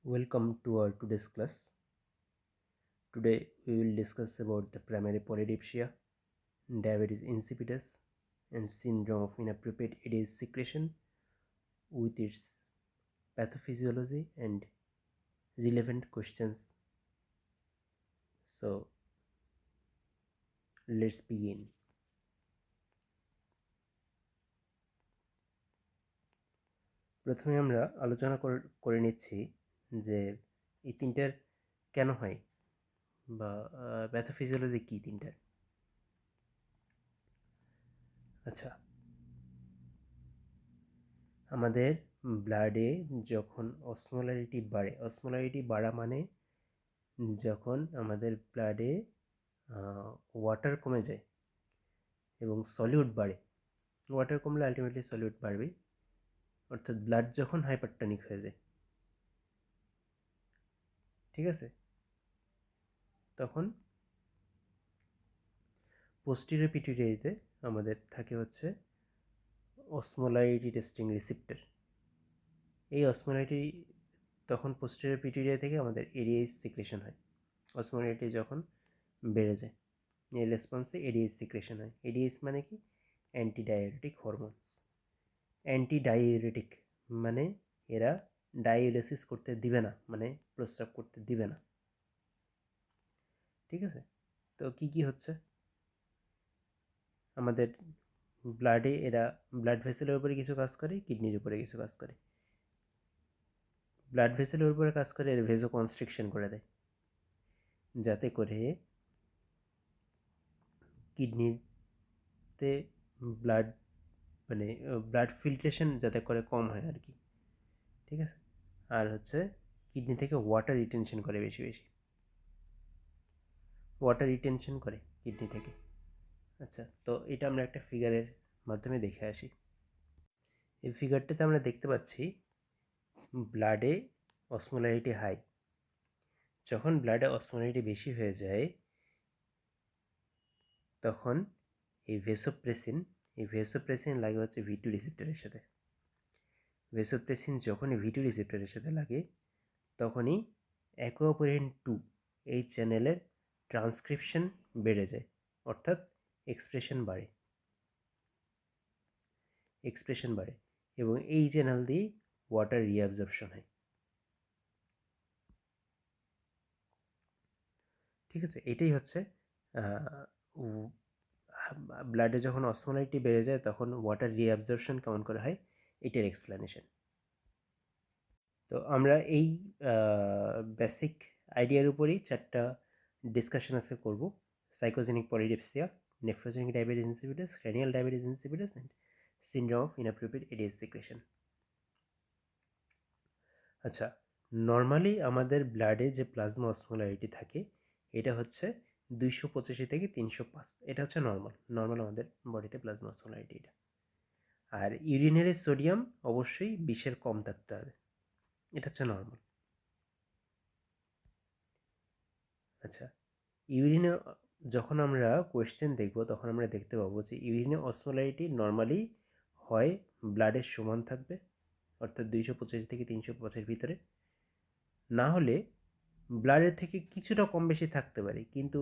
Welcome to our today's class. Today we will discuss about the primary polydipsia, diabetes insipidus, and syndrome of inappropriate ADH secretion with its pathophysiology and relevant questions. So let's begin. প্রথমে আমরা আলোচনা করে নিচ্ছি যে এই তিনটার কেন হয় বা প্যাথোফিজিওলজি কী তিনটার। আচ্ছা, আমাদের ব্লাডে যখন অসমোলারিটি বাড়ে, অসমোলারিটি বাড়া মানে যখন আমাদের ব্লাডে ওয়াটার কমে যায় এবং সলিউট বাড়ে। ওয়াটার কমলে আলটিমেটলি সলিউট বাড়বে, অর্থাৎ ব্লাড যখন হাইপারটনিক হয়ে যায়, ঠিক আছে, তখন পোস্টেরিয়র পিটুইটারিতে আমাদের থাকে হচ্ছে অসমোলারিটি টেস্টিং রিসিপ্টর। এই অসমোলারিটি তখন পোস্টেরিয়র পিটুইটারি থেকে আমাদের এডিএইচ সিক্রেশন হয়। অসমোলারিটি যখন বেড়ে যায়, এই রেসপন্সে এডিএইচ সিক্রেশন হয়। এডিএইচ মানে কি? Antidiuretic hormones. অ্যান্টিডাইউরেটিক মানে এরা ডায়ালিসিস করতে দিবে না, মানে প্রস্রাব করতে দিবে না, ঠিক আছে। তো কি কি হচ্ছে আমাদের ব্লাডে? এরা ব্লাড ভেসেলের উপরে কিছু কাজ করে, কিডনির উপরে কিছু কাজ করে। ব্লাড ভেসেলের উপরে কাজ করে এর ভেজো কনস্ট্রিকশন করে দেয়, যাতে করে কিডনিতে ব্লাড মানে ব্লাড ফিল্ট্রেশন যাতে করে কম হয় আর কি, ঠিক আছে। আর হচ্ছে কিডনি থেকে ওয়াটার রিটেনশন করে, বেশি বেশি ওয়াটার রিটেনশন করে কিডনি থেকে। আচ্ছা, তো এটা আমরা একটা ফিগারের মাধ্যমে দেখে আসি। এই ফিগারটাতে আমরা দেখতে পাচ্ছি ব্লাডে অসমোলারিটি হাই। যখন ব্লাডে অসমোলারিটি বেশি হয়ে যায় তখন এই ভেসোপ্রেসিন লাগে হচ্ছে V2 রিসেপ্টরের সাথে। ভেসোপ্রেসিন যখনই V2 রিসেপ্টরের সাথে লাগে তখনই অ্যাকোয়াপোরিন 2 এই চ্যানেলের ট্রান্সক্রিপশন বেড়ে যায়, অর্থাৎ এক্সপ্রেশন বাড়ে এবং এই চ্যানেল দিয়ে ওয়াটার রিঅ্যাবজর্পশন হয়, ঠিক আছে। এটাই হচ্ছে ব্লাডে যখন অসমোলারিটি বেড়ে যায় তখন ওয়াটার রিঅ্যাবজর্পশন কেমন করে হয়, এটার এক্সপ্লেনেশন। তো আমরা এই বেসিক আইডিয়ার উপরেই চারটা ডিসকাশন আজকে করব: psychogenic polydipsia, nephrogenic diabetes insipidus, cranial diabetes insipidus and syndrome of inappropriate ADH secretion. আচ্ছা, নর্মালি আমাদের ব্লাডে যে প্লাজমা অসমোলারিটি থাকে এটা হচ্ছে 285 থেকে 305। এটা হচ্ছে নর্মাল আমাদের বডিতে প্লাজমা অসমোলারিটি এটা। আর ইউরিনের সোডিয়াম অবশ্যই 20-এর কম থাকতে হবে, এটা হচ্ছে নর্মাল। আচ্ছা, ইউরিনে যখন আমরা কোয়েশ্চেন দেখব তখন আমরা দেখতে পাবো যে ইউরিনে অসমোলারিটি নর্মালি হয় ব্লাডের সমান থাকবে, অর্থাৎ 285 থেকে 305-এর ভিতরে, না হলে ব্লাডের থেকে কিছুটা কম বেশি থাকতে পারে, কিন্তু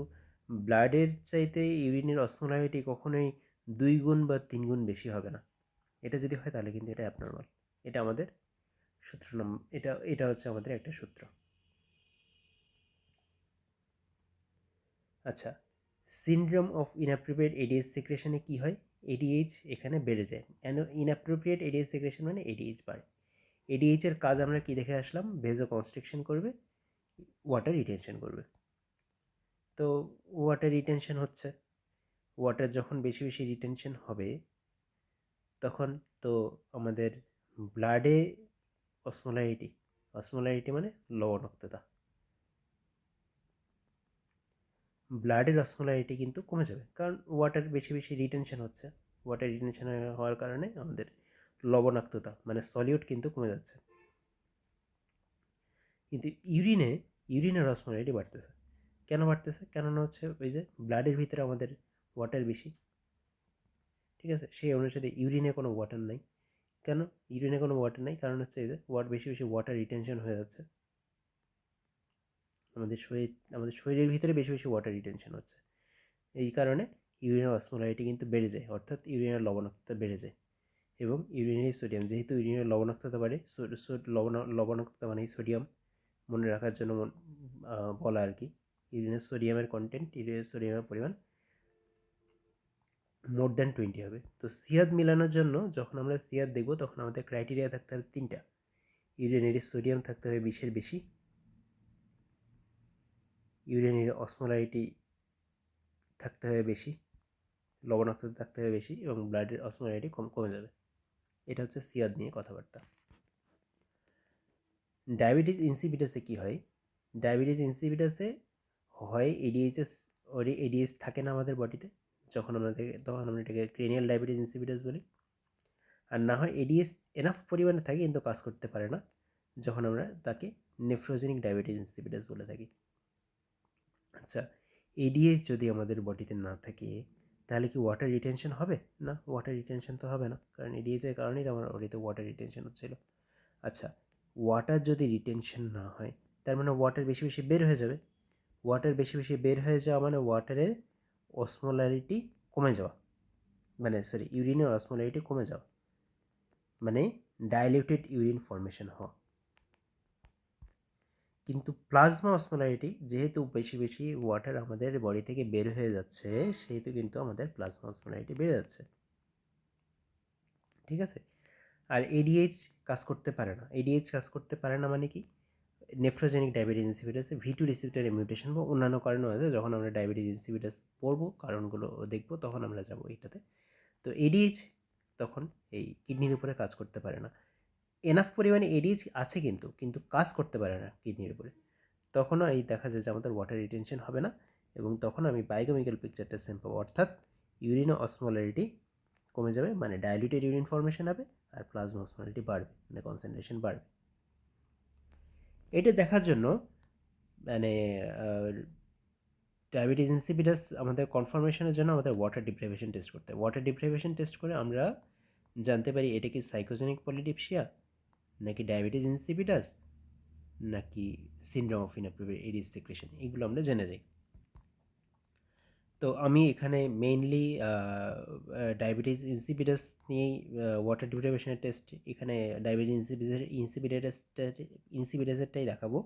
ব্লাডের চাইতে ইউরিনের অসমোলারিটি কখনোই 2 গুণ বা 3 গুণ বেশি হবে না। এটা যদি হয় তাহলে কিন্তু এটা অ্যাবনর্মাল। এটা আমাদের সূত্র এটা হচ্ছে আমাদের একটা সূত্র। আচ্ছা, সিনড্রোম অফ ইনঅ্যাপ্রোপ্রিয়েট এডিএইচ সিক্রেশনে কী হয়? এডিএইচ এখানে বেড়ে যায়। ইনঅ্যাপ্রোপ্রিয়েট এডিএইচ সিক্রেশন মানে এডিএইচ বাড়ে। এডিএইচের কাজ আমরা কি দেখে আসলাম? ভেজো কনস্ট্রিকশন করবে, ওয়াটার রিটেনশন করবে। তো ওয়াটার রিটেনশন হচ্ছে, ওয়াটার যখন বেশি বেশি রিটেনশন হবে তখন তো আমাদের ব্লাডে অসমোলারিটি মানে লবণাক্ততা, ব্লাডের অসমোলারিটি কিন্তু কমে যাবে, কারণ ওয়াটার বেশি বেশি রিটেনশন হচ্ছে। ওয়াটার রিটেনশন হওয়ার কারণে আমাদের লবণাক্ততা মানে সলিউট কিন্তু কমে যাচ্ছে। কিন্তু ইউরিনের অসমোলারিটি বাড়তেছে। কেন বাড়তেছে? কেননা হচ্ছে ওই যে ব্লাডের ভিতরে আমাদের ওয়াটার বেশি, ঠিক আছে, সেই অনুসারে ইউরিনে কোনো ওয়াটার নাই। কেন ইউরিনে কোনো ওয়াটার নাই? কারণ হচ্ছে এই যে বেশি বেশি ওয়াটার রিটেনশন হয়ে যাচ্ছে, আমাদের শরীরের ভিতরে বেশি বেশি ওয়াটার রিটেনশন হচ্ছে। এই কারণে ইউরিনের অসমোলারিটি কিন্তু বেড়ে যায়, অর্থাৎ ইউরিনের লবণাক্ততা বেড়ে যায়। এবং ইউরিনের সোডিয়াম, যেহেতু ইউরিনের লবণাক্ততা বাড়ে, লবণাক্ততা মানে সোডিয়াম, মনে রাখার জন্য বলা আর কি, ইউরিনের সোডিয়ামের কন্টেন্ট, ইউরিনের সোডিয়ামের পরিমাণ মোর দ্যান 20 হবে। তো সিয়াদ মিলানোর জন্য যখন আমরা সিয়াদ দেখব তখন আমাদের ক্রাইটেরিয়া থাকতে হবে 3টা। ইউরিনের সোডিয়াম থাকতে হবে 20-এর বেশি, ইউরিনের অসমোলারিটি থাকতে হবে বেশি, লবণাক্ততা থাকতে হবে বেশি, এবং ব্লাডের অসমোলারিটি কমে যাবে। এটা হচ্ছে সিয়াদ নিয়ে কথাবার্তা। ডায়াবেটিস ইনসিপিটাসে কী হয়? ডায়াবেটিস ইনসিপিটাসে হয় এডিএইচ থাকে না আমাদের বডিতে, তখন আমরা এটাকে ক্রেনিয়াল ডায়াবেটিস ইনসিপিটাস বলি। আর না হয় এডিএস এনাফ পরিমাণে থাকে কিন্তু কাজ করতে পারে না, যখন আমরা তাকে নেফ্রোজেনিক ডায়াবেটিস ইনসিপিটাস বলে থাকি। আচ্ছা, এডিএস যদি আমাদের বডিতে না থাকে তাহলে কি ওয়াটার রিটেনশন হবে? না, ওয়াটার রিটেনশন তো হবে না, কারণ এডিএসের কারণেই তো আমার বডিতে ওয়াটার রিটেনশন হচ্ছিল। আচ্ছা, ওয়াটার যদি রিটেনশন না হয় তার মানে ওয়াটার বেশি বেশি বের হয়ে যাবে। ওয়াটার বেশি বেশি বের হয়ে যাওয়া মানে ওয়াটারের অসমোলারিটি কমে যাওয়া, ইউরিনের অসমোলারিটি কমে যাওয়া, মানে ডাইলিউটেড ইউরিন ফর্মেশন হওয়া। কিন্তু প্লাজমা অসমোলারিটি, যেহেতু বেশি বেশি ওয়াটার আমাদের বডি থেকে বের হয়ে যাচ্ছে, সেহেতু কিন্তু আমাদের প্লাজমা অসমোলারিটি বেড়ে যাচ্ছে। ঠিক আছে? আর এডিএইচ কাজ করতে পারে না। এডিএইচ কাজ করতে পারে না মানে কি? নেফ্রোজেনিক ডায়াবেটিস ইনসিপিটাসে V2 রিসেপ্টরে মিউটেশন বা অন্যান্য কারণও আছে। যখন আমরা ডায়াবেটিস ইনসিপিটাস পড়বো, কারণগুলো দেখবো, তখন আমরা যাবো এইটাতে। তো এডিএইচ তখন এই কিডনির উপরে কাজ করতে পারে না। এনাফ পরিমাণে এডিএইচ আছে কিন্তু কাজ করতে পারে না কিডনির উপরে। তখনও এই দেখা যায় যে আমাদের ওয়াটার রিটেনশন হবে না, এবং তখন আমি বায়োকেমিক্যাল পিকচারটা সেম পাবো, অর্থাৎ ইউরিন অসমোলারিটি কমে যাবে, মানে ডাইলিউটেড ইউরিন ফর্মেশন হবে, আর প্লাজমা অসমোলারিটি বাড়বে, মানে কনসেন্ট্রেশন বাড়বে। এটা দেখার জন্য মানে ডায়াবেটিস ইনসিপিটাস আমাদের কনফার্মেশনের জন্য আমাদের ওয়াটার ডিপ্রাইভেশন টেস্ট করতে হয়। ওয়াটার ডিপ্রাইভেশন টেস্ট করে আমরা জানতে পারি এটা কি সাইকোজেনিক পলিডিপসিয়া, নাকি ডায়াবেটিস ইনসিপিটাস, নাকি syndrome of inappropriate ADH secretion, এগুলো আমরা জেনে যাই। তো আমি এখানে মেইনলি ডায়াবেটিস ইনসিপিটাস নিয়েই ওয়াটার ডিপ্রাইভেশনের টেস্ট, এখানে ডায়াবেটিস ইনসিপিটাসেরটাই দেখাবো।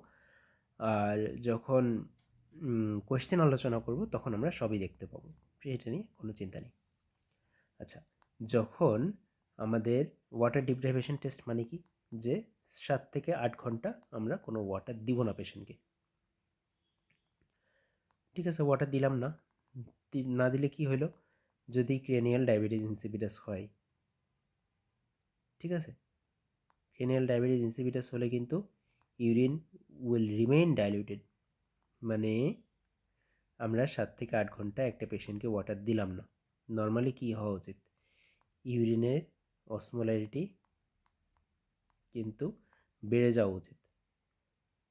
আর যখন কোয়েশ্চেন আলোচনা করব তখন আমরা সবই দেখতে পাবো, এটা নিয়ে কোনো চিন্তা নেই। আচ্ছা, যখন আমাদের ওয়াটার ডিপ্রাইভেশন টেস্ট মানে কি, যে 7 থেকে 8 ঘন্টা আমরা কোনো ওয়াটার দিব না পেশেন্টকে। ঠিক আছে, ওয়াটার দিলাম না, না দিলে কি হলো, যদি ক্রেনিয়াল ডায়াবেটিস ইনসিপিটাস হয়, ঠিক আছে, ক্রেনিয়াল ডায়াবেটিস ইনসিপিটাস হলে কিন্তু ইউরিন উইল রিমেইন ডাইলিউটেড, মানে আমরা 7 থেকে 8 ঘন্টা একটা পেশেন্টকে ওয়াটার দিলাম না। নর্মালি কি হওয়া উচিত, ইউরিনের অসমোলারিটি কিন্তু বেড়ে যাওয়া উচিত,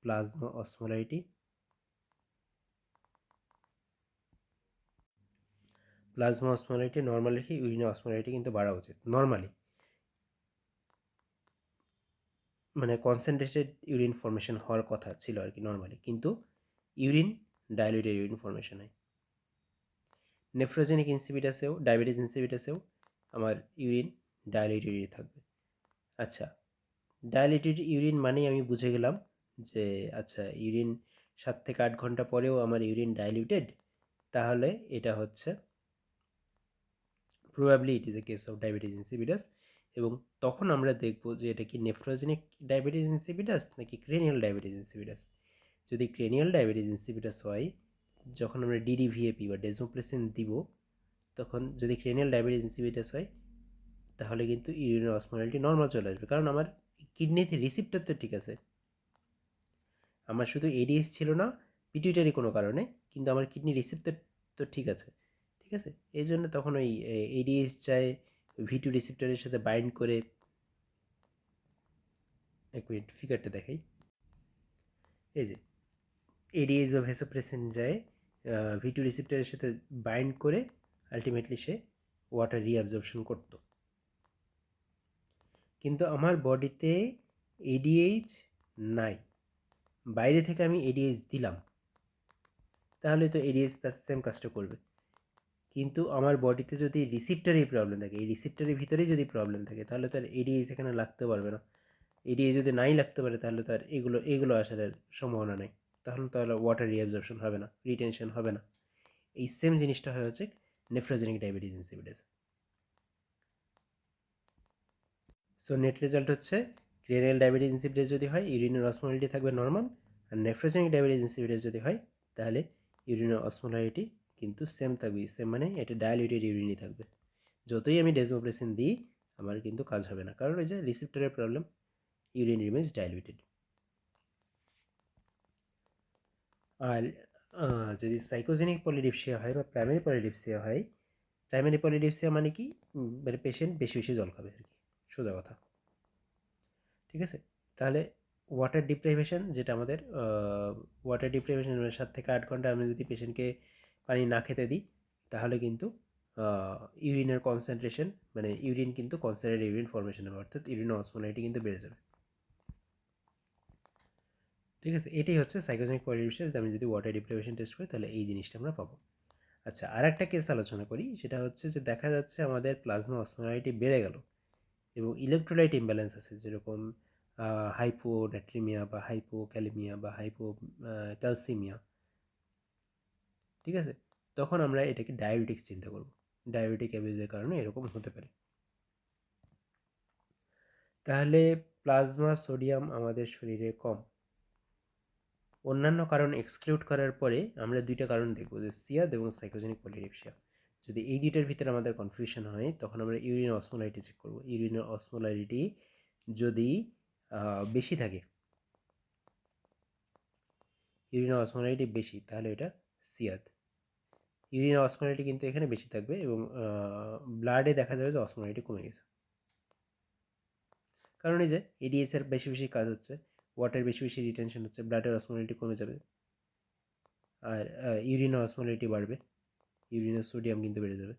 প্লাজমা অসমোলারিটি নর্মাল রেখে ইউরিনের অসমোলারিটি কিন্তু বাড়া উচিত নর্মালি, মানে কনসেন্ট্রেটেড ইউরিন ফর্মেশন হওয়ার কথা ছিল আর কি নর্মালি, কিন্তু ইউরিন ডাইলিউটেড ইউরিন ফর্মেশন হয়। নেফ্রোজেনিক ইনসিপিটাসেও, ডায়াবেটিস ইনসিপিটাসেও আমার ইউরিন ডাইলিউটেড থাকবে। আচ্ছা, ডাইলিউটেড ইউরিন মানেই আমি বুঝে গেলাম যে আচ্ছা, ইউরিন 7 থেকে 8 ঘন্টা পরেও আমার ইউরিন ডাইলিউটেড, তাহলে এটা হচ্ছে probably it is a case of diabetes insipidus. এবং তখন আমরা দেখব যে এটা কি নেফ্রোজেনিক ডায়াবেটিস ইনসিপিটাস নাকি ক্রেনিয়াল ডায়াবেটিস ইনসিপিটাস। যদি ক্রেনিয়াল ডায়াবেটিস ইনসিপিটাস হয়, যখন আমরা ডিডিভিএপি বা ডেজমোপ্রেসিন দিব, তখন যদি ক্রেনিয়াল ডায়াবেটিস ইনসিপিটাস হয় তাহলে কিন্তু ইউরিনের অসমোলারিটি নর্মাল চলে আসবে, কারণ আমার কিডনিতে রিসিপ্টর তো ঠিক আছে, আমার শুধু এডিএস ছিল না পিটুইটারি কোনো কারণে, কিন্তু আমার কিডনি রিসিপ্টর তো ঠিক আছে। ঠিক আছে, এই জন্য তখন ওই এডিএস চায় V2 রিসিপ্টরের সাথে বাইন্ড করে, এক মিনিট ফিগারটা দেখাই, এই যে এডিএস বা ভেসোপ্রেসিন যায় V2 রিসিপ্টরের সাথে বাইন্ড করে আলটিমেটলি সে ওয়াটার রিঅ্যাবজর্পশন করতো। কিন্তু আমার বডিতে এডিএইচ নাই, বাইরে থেকে আমি এডিএইচ দিলাম, তাহলে তো এডিএস তার সেম কাজটা করবে। কিন্তু আমার বডিতে যদি রিসিপ্টরেই প্রবলেম থাকে, এই রিসিপ্টরের ভিতরেই যদি প্রবলেম থাকে, তাহলে তো আর এডিএস এখানে লাগতে পারবে না। এডিএ যদি নাই লাগতে পারে, তাহলে তো আর এগুলো আসার আর সম্ভাবনা নেই। তাহলে ওয়াটার রিঅ্যাবজর্পশন হবে না, রিটেনশন হবে না। এই সেম জিনিসটা হয় হচ্ছে nephrogenic diabetes insipidus. So net result হচ্ছে ক্রিনিয়াল ডায়াবেটিস ইনসিপিডাস যদি হয়, ইউরিনের অসমোলারিটি থাকবে নর্মাল। আর নেফ্রোজেনিক ডায়াবেটিস ইনসিপিডাস যদি হয়, তাহলে ইউরিনের অসমোলারিটি কিন্তু সেম থাকবে। সেম মানে এটা ডায়ালিউটেড ইউরিনই থাকবে। যতই আমি ডেজমোপ্রেসিন দিই, আমার কিন্তু কাজ হবে না, কারণ ওই যে রিসিপ্টরের প্রবলেম, ইউরিন রিমেন্স ডাইলিউটেড। আর যদি সাইকোজেনিক পলিডিপসিয়া হয় বা প্রাইমারি পলিডিপসিয়া হয়, প্রাইমারি পলিডিপসিয়া মানে কি, মানে পেশেন্ট বেশি বেশি জল খাবে আর কি, সোজা কথা। ঠিক আছে, তাহলে ওয়াটার ডিপ্রাইভেশন, যেটা আমাদের ওয়াটার ডিপ্রাইভেশন 7 থেকে 8 ঘন্টা আমি যদি পেশেন্টকে পানি না খেতে দিই, তাহলে কিন্তু ইউরিনের কনসেন্ট্রেশন, মানে ইউরিন কিন্তু কনসেন্ট্রেটেড ইউরিন ফর্মেশন হবে, অর্থাৎ ইউরিনের অসমোলারিটি কিন্তু বেড়ে যাবে। ঠিক আছে, এটাই হচ্ছে সাইকোজেনিক পলিডিপসিয়া। আমি যদি ওয়াটার ডিপ্রাইভেশন টেস্ট করি, তাহলে এই জিনিসটা আমরা পাবো। আচ্ছা, আর একটা কেস আলোচনা করি, সেটা হচ্ছে যে দেখা যাচ্ছে আমাদের প্লাজমা অসমোলারিটি বেড়ে গেল এবং ইলেকট্রোলাইট ইমব্যালেন্স আছে, যেরকম হাইপোনাট্রিমিয়া বা হাইপোক্যালেমিয়া বা ক্যালসিমিয়া। ঠিক আছে, তখন আমরা এটাকে ডায়াবেটিক্স চিন্তা করব। ডায়াবেটিক অ্যাবিউজের কারণে এরকম হতে পারে। তাহলে প্লাজমা সোডিয়াম আমাদের শরীরে কম, অন্যান্য কারণ এক্সক্লুড করার পরে আমরা দুইটা কারণ দেখব, যে সিয়াদ এবং সাইকোজেনিক পলিডিপসিয়া। যদি এই দুইটার ভিতরে আমাদের কনফিউশন হয়, তখন আমরা ইউরিনের অসমোলারিটি চেক করব। ইউরিনের অসমোলারিটি যদি বেশি থাকে, ইউরিনের অসমোলারিটি বেশি, তাহলে এটা সিয়াদ। ইউরিনের অসমোলারিটি কিন্তু এখানে বেশি থাকবে এবং ব্লাডে দেখা যাবে যে অসমোলারিটি কমে গেছে, কারণ এই যে এডিএস এর বেশি বেশি কাজ হচ্ছে, ওয়াটার বেশি বেশি রিটেনশন হচ্ছে, ব্লাডের অসমোলারিটি কমে যাবে, আর ইউরিনের অসমোলারিটি বাড়বে, ইউরিনের সোডিয়াম কিন্তু বেড়ে যাবে।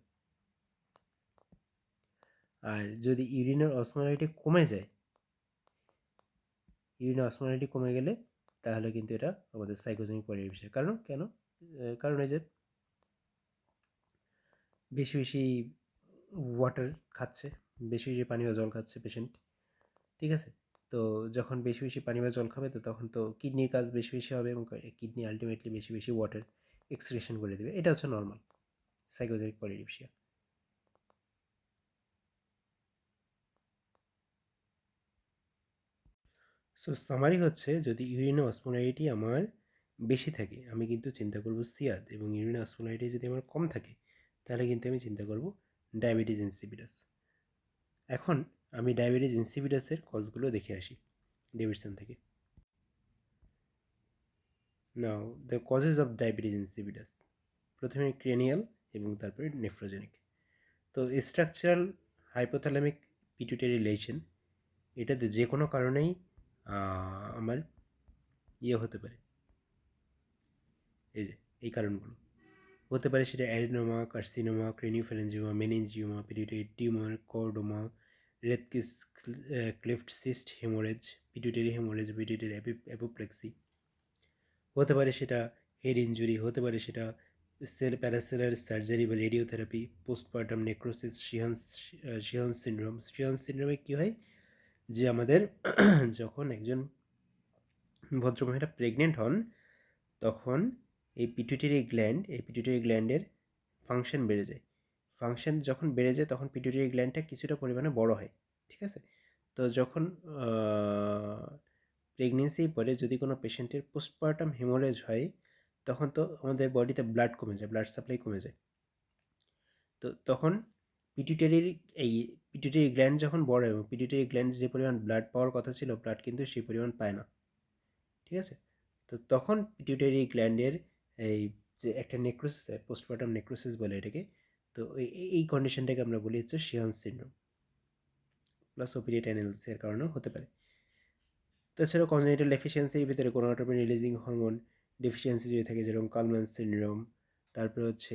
আর যদি ইউরিনের অসমোলারিটি কমে যায়, ইউরিনের অসমোলারিটি কমে গেলে, তাহলে কিন্তু এটা আমাদের সাইকোজেনিক পলিডিপসিয়া। কারণ এই যে বেশি বেশি ওয়াটার খাচ্ছে, বেশি বেশি পানি বা জল খাচ্ছে পেশেন্ট। ঠিক আছে, তো যখন বেশি বেশি পানি বা জল খাবে, তো তখন তো কিডনির কাজ বেশি বেশি হবে এবং কিডনি আলটিমেটলি বেশি বেশি ওয়াটার এক্সক্রিশন করে দেবে। এটা হচ্ছে normal psychogenic polydipsia. So summary হচ্ছে, যদি ইউরিনের অসমোলারিটি আমার বেশি থাকে, আমি কিন্তু চিন্তা করব সিয়াদ, এবং ইউরিনের অসমোলারিটি যদি আমার কম থাকে, তাহলে কিন্তু আমি চিন্তা করব ডায়াবেটিস ইনসিপিডাস। এখন আমি ডায়াবেটিস ইনসিপিডাসের কজগুলো দেখে আসি ডেভিডসন থেকে। Now the causes of diabetes insipidus, প্রথমে ক্রেনিয়াল এবং তারপরে নেফ্রোজেনিক। তো স্ট্রাকচারাল হাইপোথ্যালামিক পিটুইটারি লেশন, এটাতে যে কোনো কারণেই আমার হতে পারে। এই যে এই কারণগুলো হতে পারে, সেটা adenoma, carcinoma, craniopharyngioma, meningioma, pituitary tumour, chordoma, Rathke's cleft cyst, haemorrhage, pituitary haemorrhage, pituitary apoplexy. হতে পারে সেটা হেড ইঞ্জুরি, হতে পারে সেটা প্যারাসেলার সার্জারি বা radiotherapy, postpartum necrosis, Sheehan syndrome. Sheehan সিনড্রোমে কী হয়, যে আমাদের যখন একজন ভদ্রমহিলা প্রেগনেন্ট হন, তখন এই পিটুইটারি গ্ল্যান্ডের ফাংশন বেড়ে যায়। ফাংশন যখন বেড়ে যায়, তখন পিটুইটারি গ্ল্যান্ডটা কিছুটা পরিমাণে বড় হয়। ঠিক আছে, তো যখন প্রেগনেন্সির পরে যদি কোনো পেশেন্টের পোস্টপার্টাম হেমোরেজ হয়, তখন তো আমাদের বডিতে ব্লাড কমে যায়, ব্লাড সাপ্লাই কমে যায়। তো তখন পিটুইটারির এই পিটুইটারি গ্ল্যান্ড যখন বড়, এবং পিটুইটারি গ্ল্যান্ড যে পরিমাণ ব্লাড পাওয়ার কথা ছিল, ব্লাড কিন্তু সেই পরিমাণ পায় না। ঠিক আছে, তো তখন পিটুইটারি গ্ল্যান্ডের এই যে একটা নেক্রোসিস, পোস্টপার্টাম নেক্রোসিস বলে এটাকে, তো এই কন্ডিশনটাকে আমরা বলি হচ্ছে শিয়ান সিনড্রোম, প্লাস ওপিরিয়েটাইনেলসের কারণেও হতে পারে। তাছাড়াও কনজেনিটাল ডেফিসিয়েন্সির ভিতরে গোনাডোট্রপিন রিলিজিং হরমোন ডেফিসিয়েন্সি যদি থাকে, যেরকম কালম্যান সিনড্রোম। তারপরে হচ্ছে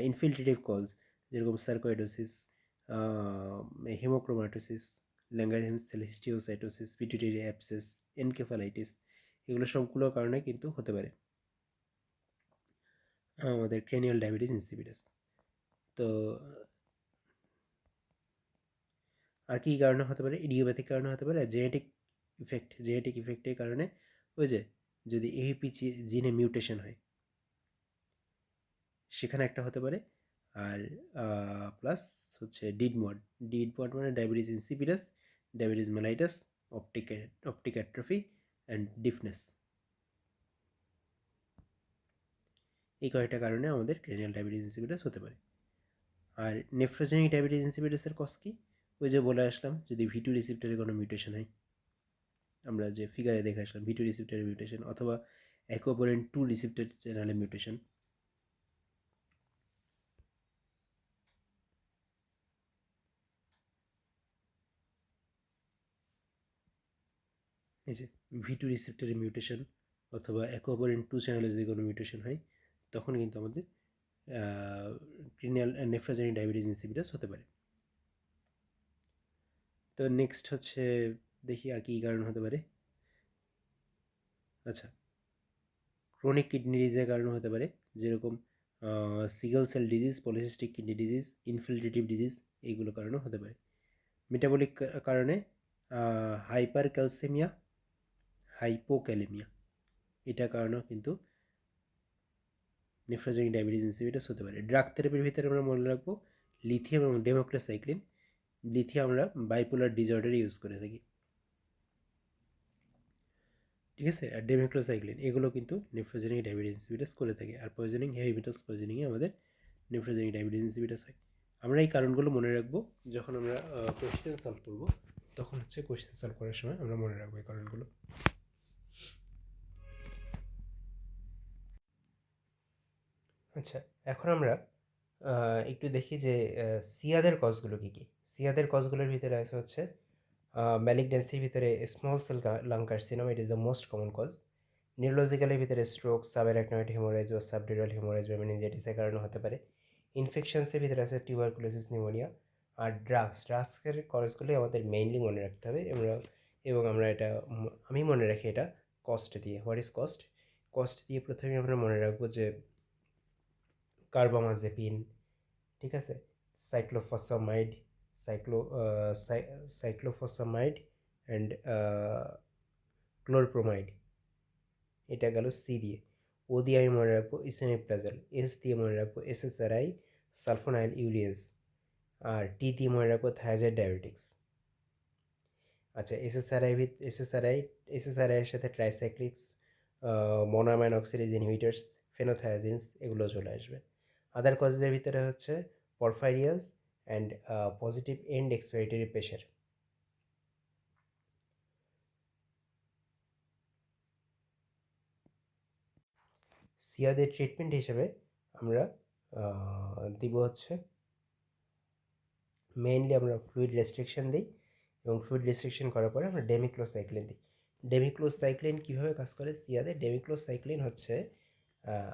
ইনফিল্ট্রেটিভ কজ, যেরকম sarcoidosis, haemochromatosis, Langerhans cell histiocytosis, pituitary abscess, encephalitis. এগুলো সবগুলোর কারণে কিন্তু হতে পারে। আমাদের ক্রেনিয়াল ডায়াবেটিস ইনসিপিডাস। তো আর কী কারণে হতে পারে? ইডিওপ্যাথিক কারণে হতে পারে, জেনেটিক ইফেক্টের কারণে ওই যে যদি এপিপি জিনে মিউটেশন হয় সেখানে একটা হতে পারে। আর প্লাস হচ্ছে ডিড মড মানে diabetes insipidus, diabetes mellitus, optic atrophy and deafness. এই কয়েকটা কারণে আমাদের ক্রেনিয়াল ডায়াবেটিস ইনসিপিডাস হতে পারে। আর নেফ্রোজেনিক ডায়াবেটিস ইনসিপিডাসের কজ কি? ওই যে বলে আসলাম, যদি V2 রিসেপ্টরে কোনো মিউটেশন হয়, আমরা যে ফিগারে দেখে আসলাম V2 রিসেপ্টরের মিউটেশন অথবা অ্যাকোপোরেন্ট 2 রিসেপ্টর চ্যানেলে মিউটেশন। এই যে V2 রিসেপ্টরের মিউটেশন অথবা অ্যাকোপোরেন্ট 2 চ্যানেলে যদি কোনো মিউটেশন হয়, তখন কিন্তু আমাদের ক্রিনিয়াল নেফ্রোজেনিক ডায়াবেটিস ইনসিপিডাস হতে পারে। তো নেক্সট হচ্ছে দেখি আর কী কারণ হতে পারে। আচ্ছা, ক্রনিক কিডনি ডিজিজের কারণে হতে পারে, যেরকম sickle cell disease, polycystic kidney disease, infiltrative disease, এইগুলো কারণে হতে পারে। মেটাবলিক কারণে হাইপার ক্যালসেমিয়া, হাইপোক্যালেমিয়া, এটা কারণেও কিন্তু নেফ্রোজেনিক ডায়াবেটিস ইনসিপিডাস হতে পারে। ড্রাগ থেরাপির ভিতরে আমরা মনে রাখবো লিথিয়াম এবং ডেমোক্লোসাইক্লিন। লিথিয়াম আমরা বাইপোলার ডিসঅর্ডারে ইউজ করে থাকি, ঠিক আছে। আর ডেমোক্লোসাইক্লিন এগুলো কিন্তু নেফ্রোজেনিক ডায়াবেটিস ইনসিপিডাস করে থাকে। আর পয়জনিং, হেভি মেটালস পয়জনিংয়ে আমাদের নেফ্রোজেনিক ডায়াবেটিস ইনসিপিডাস হয়। আমরা এই কারণগুলো মনে রাখবো যখন আমরা কোয়েশ্চেন সলভ করবো, তখন হচ্ছে কোয়েশ্চেন সলভ করার সময় আমরা মনে রাখবো এই কারণগুলো। আচ্ছা, এখন আমরা একটু দেখি যে সিয়াদের কজগুলো কী কী। সিয়াদের কজগুলোর ভিতরে আছে হচ্ছে ম্যালিগন্যান্সির ভিতরে small cell lung carcinoma, it is the most common cause. নিউরোলজিক্যালের ভিতরে স্ট্রোক, সাবঅ্যারাকনয়েড হেমোরেজ ও সাবডিউরাল হেমোরেজ বা মেনিনজাইটিসের কারণে হতে পারে। ইনফেকশনসের ভিতরে আছে টিউবারকুলোসিস, নিউমোনিয়া। আর ড্রাগসের কজগুলোই আমাদের মেইনলি মনে রাখতে হবে। এবং আমরা এটা আমি মনে রাখি এটা কস্ট দিয়ে। What is cost? কস্ট দিয়ে প্রথমে আমরা মনে রাখবো যে কার্বামাজেপিন, ঠিক আছে, সাইক্লোফসফামাইড, সাইক্লো সাইক্লোফসফামাইড অ্যান্ড ক্লোরপ্রোমাইড, এটা গেল সি দিয়ে। ও দিয়ে আমি মনে রাখবো ইসেমিপ্রাজল। এস দিয়ে মনে রাখবো এসএসআরআই, সালফোনাইল ইউরিয়েজ। আর টি দিয়ে মনে রাখবো থায়াজাইড ডায়াবেটিক্স। আচ্ছা, এসএসআরআইয়ের সাথে ট্রাইসাইক্লিক্স, মোনোঅ্যামাইন অক্সিডেজ ইনহিবিটার্স, ফেনোথায়াজিনস, এগুলো চলে আসবে। আদার কজেসের ভিতরে হচ্ছে porphyrias and positive end expiratory pressure. সিয়াদের ট্রিটমেন্ট হিসেবে আমরা দিব হচ্ছে মেইনলি আমরা ফ্লুইড রেস্ট্রিকশন দিই, এবং ফ্লুইড রেস্ট্রিকশন করার পরে আমরা ডেমিক্লোসাইক্লিন দিই। ডেমিক্লোসাইক্লিন কীভাবে কাজ করে সিয়াদে? ডেমিক্লোসাইক্লিন হচ্ছে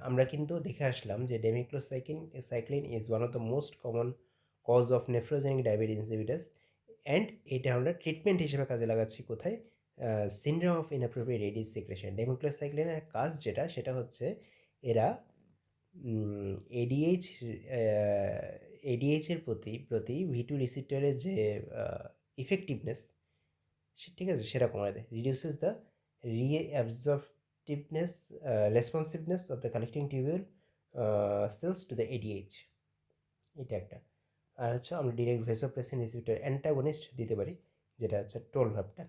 আমরা কিন্তু দেখে আসলাম যে cyclin is one of the most common cause of nephrogenic diabetes insipidus. And এটা আমরা ট্রিটমেন্ট হিসেবে কাজে লাগাচ্ছি কোথায়? Syndrome of inappropriate ADH secretion. ডেমিক্লোসাইক্লিনের কাজ যেটা, সেটা হচ্ছে এরা এডিএইচ এডিএইচের প্রতি V2 রিসিপ্টরের যে ইফেক্টিভনেস, ঠিক আছে, সেটা কমায় দেয়। Reduces the reabsorptiveness responsiveness of the collecting tubule cells to the ADH, এটা একটা। আর হচ্ছে আমরা ডিরেক্ট ভেসোপ্রেসিন রিসিপ্টর অ্যান্টাগনিস্ট দিতে পারি, যেটা হচ্ছে টোলভাপটান।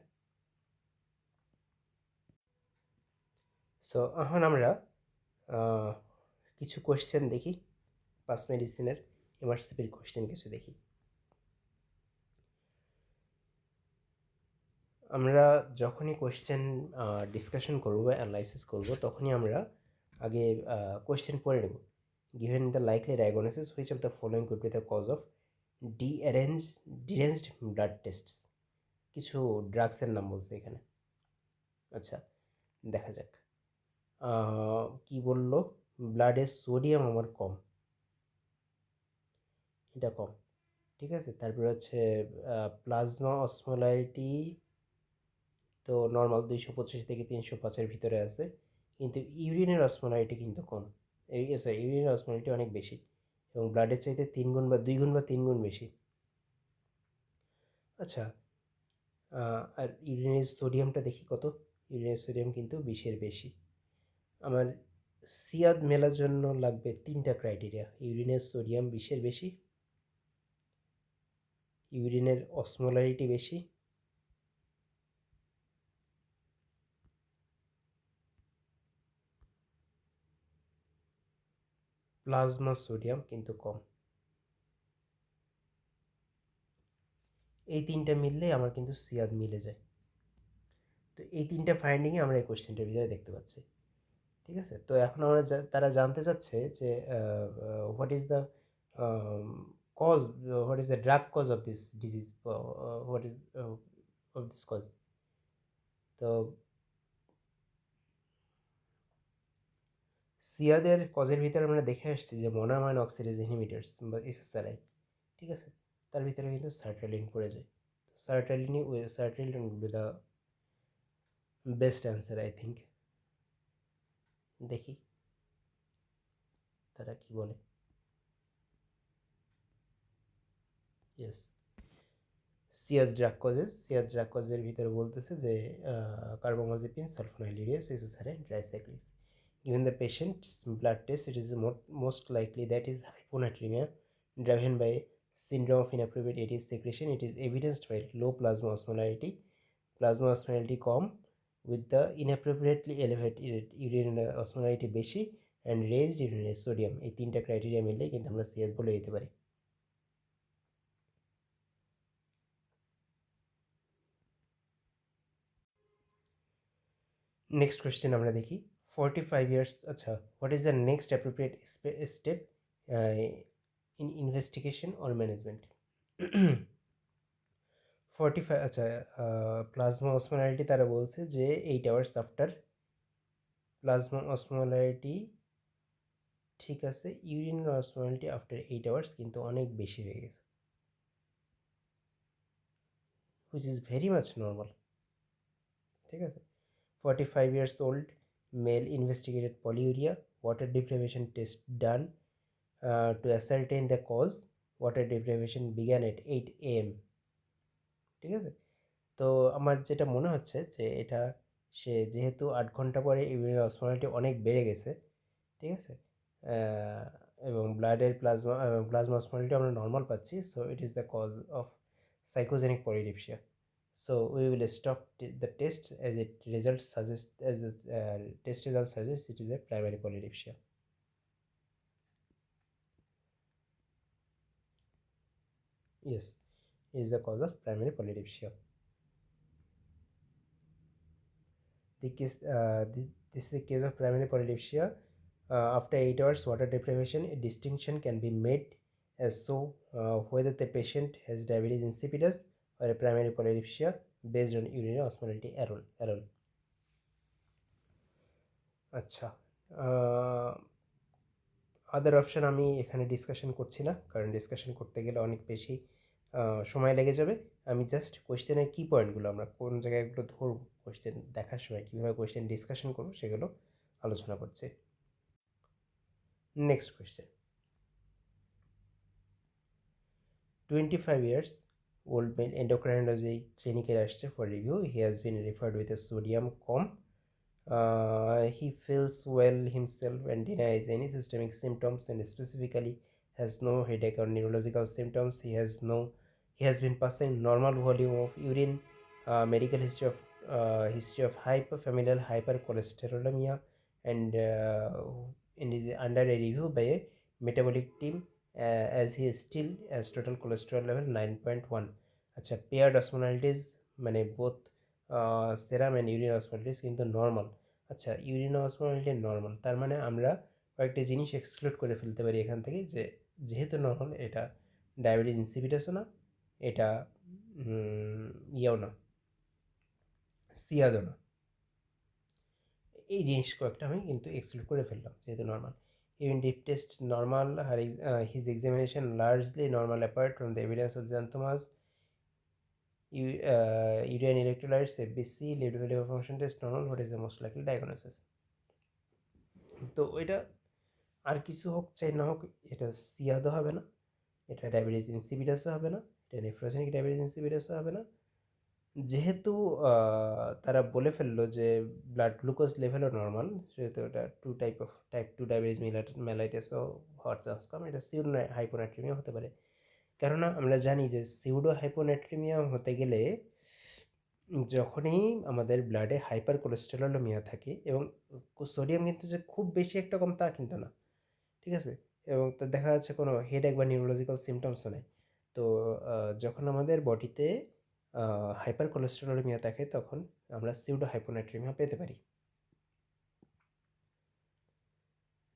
সো এখন আমরা কিছু কোয়েশ্চেন দেখি, পাস মেডিসিনের এমআরসিপির কোয়েশ্চেন কিছু দেখি। আমরা যখনই কোয়েশ্চেন ডিসকাশন করবো বা অ্যানালাইসিস করবো, তখনই আমরা আগে কোয়েশ্চেন পড়ে নেব। Given the likely diagnosis which of the following could be the cause of deranged blood tests. কিছু ড্রাগসের নাম বলছে এখানে। আচ্ছা, দেখা যাক কি বললো। ব্লাডে সোডিয়াম আমার কম, এটা কম, ঠিক আছে। তারপরে হচ্ছে প্লাজমা অসমোলারিটি তো নর্মাল 225 থেকে 305-এর ভিতরে আছে, কিন্তু ইউরিনের অসমোলারিটি কিন্তু কম, সরি ইউরিনের অসমোলারিটি অনেক বেশি এবং ব্লাডের চাইতে 3 গুণ বা 2 গুণ বা 3 গুণ বেশি। আচ্ছা, আর ইউরিনের সোডিয়ামটা দেখি কত। ইউরিনের সোডিয়াম কিন্তু 20-এর বেশি। আমার সিয়াদ মেলার জন্য লাগবে 3টা ক্রাইটেরিয়া: ইউরিনের সোডিয়াম 20-এর বেশি, ইউরিনের অসমোলারিটি বেশি, প্লাজমা সোডিয়াম কিন্তু কম। এই 3টা মিললে আমার কিন্তু সিয়াদ মিলে যায়। তো এই 3টা ফাইন্ডিংই আমরা এই কোয়েশ্চেনটার ভিতরে দেখতে পাচ্ছি। ঠিক আছে, তো এখন আমরা তারা জানতে চাচ্ছে যে what is the cause, what is the drug cause of this disease, what is of this cause. তো সিয়াদের কজের ভিতরে আমরা দেখে আসছি যে মোনোঅ্যামাইন অক্সিডেজ ইনহিবিটার্স বা এসএসআরআই, ঠিক আছে, তার ভিতরে কিন্তু সার্ট্রালিন পড়ে যায়। Sertraline will be the best answer I think. দেখি তারা কি বলে। ইয়েস, সিয়াদ ড্রাগ কজের ভিতরে বলতেছে যে কার্বামাজিপিন, sulfonylureas, SSRI, ট্রাইসাইক্লিস। Given the patient's blood test, it is most likely that is hyponatremia driven by syndrome of inappropriate ATS secretion. It is evidenced by low plasma osmolality com with the inappropriately elevated urinary osmolality বেশি and raised urinary sodium. এই 3টা criteria মিললে কিন্তু আমরা CS বলে দিতে পারি। Next question আমরা দেখি। 45 ইয়ার্স, আচ্ছা, what is the next appropriate step in investigation or management? 45, আচ্ছা, প্লাজমা অসমোলারিটি তারা বলছে যে 8 আওয়ার্স আফটার প্লাজমা অসমোলারিটি, ঠিক আছে, ইউরিন অসমোলারিটি আফটার 8 আওয়ার্স কিন্তু অনেক বেশি হয়ে গেছে, which is very much normal. ঠিক আছে, 45 years old male investigated polyuria, water deprivation test done to ascertain the cause. Water deprivation began at 8 AM. ঠিক আছে, তো আমার যেটা মনে হচ্ছে যে এটা সে যেহেতু 8 ঘন্টা পরে ইউরিনের অসমোলারিটি অনেক বেড়ে গেছে, ঠিক আছে, এবং ব্লাডের প্লাজমা অসমোলারিটি আমরা নর্মাল পাচ্ছি, so it is the cause of psychogenic polydipsia. So we will stop the test as it results suggest, as the test results suggest, it is a primary polydipsia. Yes, it is the cause of primary polydipsia. This is a case of primary polydipsia. After 8 hours water deprivation, a distinction can be made as so whether the patient has diabetes insipidus or a primary polydipsia based on urinary osmolality alone. আচ্ছা, আদার option আমি এখানে discussion করছি না, কারণ discussion করতে গেলে অনেক বেশি সময় লেগে যাবে। আমি জাস্ট কোয়েশ্চেনের কী পয়েন্টগুলো আমরা কোন জায়গাগুলো ধরব, কোয়েশ্চেন দেখার সময় কীভাবে কোয়েশ্চেন ডিসকাশন করব সেগুলো আলোচনা করছি। Next question, 25 years old male endocrinology ক্লিনিকের আসছে for review. He has been referred with a sodium com. He feels well himself and denies any systemic symptoms and specifically has no headache or neurological symptoms. He has been passing normal volume of urine, medical history of hyperfamilial hypercholesterolemia, and is under a review by a metabolic team as he is still as total cholesterol level 9.1. আচ্ছা, paired অসমোলারিটিস মানে both serum and urine অসমোলারিটিস কিন্তু normal. আচ্ছা, urine osmolarity normal, তার মানে আমরা কয়েকটা জিনিস exclude করে ফেলতে পারি এখান থেকে, যে যেহেতু নর্মাল, এটা ডায়াবেটিস ইনসিপিটাসও না, এটা ইয়েও না, সিয়াদও না। এই জিনিস কয়েকটা আমি কিন্তু এক্সক্লুড করে ফেললাম যেহেতু normal. Urine deep test normal, his examination largely normal apart from the evidence of xanthomas. Urinary electrolytes, FBC, liver function test normal. What is the most likely diagnosis? তো এটা আর কিছু হোক চাই না হোক, এটা সিয়াদও হবে না, এটা ডায়াবেটিস ইনসিপিডাসও হবে না, এটা নেফ্রোজেনিক ডায়াবেটিস ইনসিপিডাসও হবে না। যেহেতু তারা বলে ফেললো যে ব্লাড গ্লুকোজ লেভেলও নর্মাল, সেহেতু এটা টাইপ টু ডায়াবেটিস মেলাইটাসও হওয়ার চান্স কম, এটা সিউডো হাইপোনাট্রিমিয়া হতে পারে। কেননা আমরা জানি যে সিউডো হাইপোনাট্রিমিয়া হতে গেলে যখনই আমাদের ব্লাডে হাইপার কোলেস্টেরলেমিয়া থাকে, এবং সোডিয়াম কিন্তু যে খুব বেশি একটা কম তা কিন্তু না, ঠিক আছে, এবং তা দেখা যাচ্ছে কোনো হেডেক বা নিউরোলজিক্যাল সিমটমসও নেই। তো যখন আমাদের বডিতে হাইপার কোলেস্টেরলেমিয়া থাকে তখন আমরা সিউডো হাইপোনাট্রিমিয়া পেতে পারি।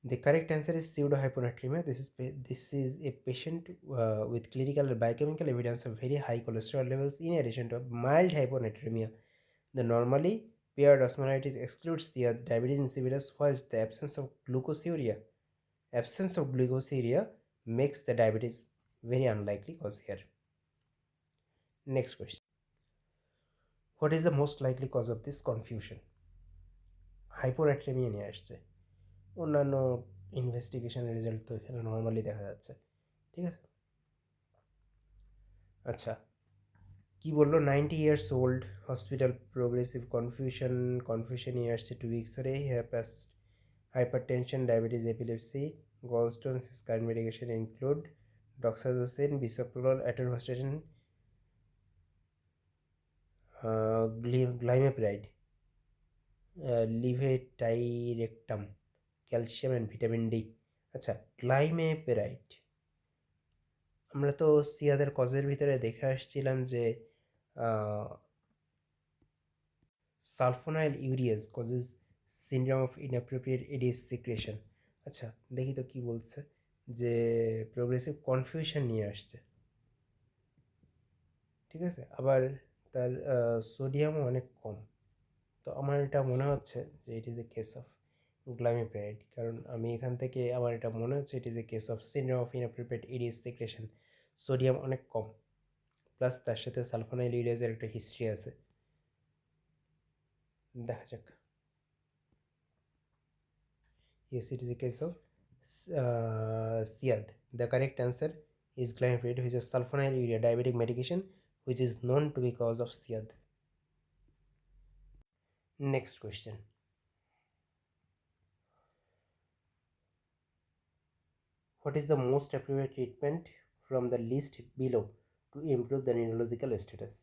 The correct answer is pseudohyponatremia. This is a patient with clinical and biochemical evidence of very high cholesterol levels in addition to mild hyponatremia. The normally paired osmolarity excludes the diabetes insipidus, whilst the absence of glucoseuria makes the diabetes very unlikely cause here. Next question. What is the most likely cause of this confusion? Hyponatremia নিয়ে আসছে, অন্যান্য ইনভেস্টিগেশনের result তো এখানে normally দেখা যাচ্ছে, ঠিক আছে। আচ্ছা, কি বললো, 90 years old, hospital, progressive confusion নিয়ে আসছে 2 weeks ধরে, hypertension, diabetes, epilepsy, gallstones. His current medication include doxazosin, bisoprolol, atorvastatin, glimepiride, levetiracetam, calcium and vitamin D. আচ্ছা, গ্লাইমেপেরাইড, আমরা তো সিয়াদের কজের ভিতরে দেখে আসছিলাম যে sulfonylureas causes syndrome of inappropriate ADH secretion. আচ্ছা, দেখি তো কি বলছে, যে প্রোগ্রেসিভ কনফিউশন নিয়ে আসছে, ঠিক আছে, আবার তার সোডিয়ামও অনেক কম। তো আমার এটা মনে হচ্ছে যে it is a case of glimepiride, কারণ আমি এখান থেকে আমার এটা মনে হচ্ছে it is a case of syndrome of inappropriate ADH secretion. Sodium অনেক কম, প্লাস তার সাথে সালফোনাইল ইউরিয়াজের একটা হিস্ট্রি আছে, দেখা যাক। Yes, it is a case of SIAD. The correct answer is glimepiride, which is sulfonyl urea diabetic medication, which is known to be cause of SIAD. Next question. What is the most appropriate treatment from the list below to improve the neurological status?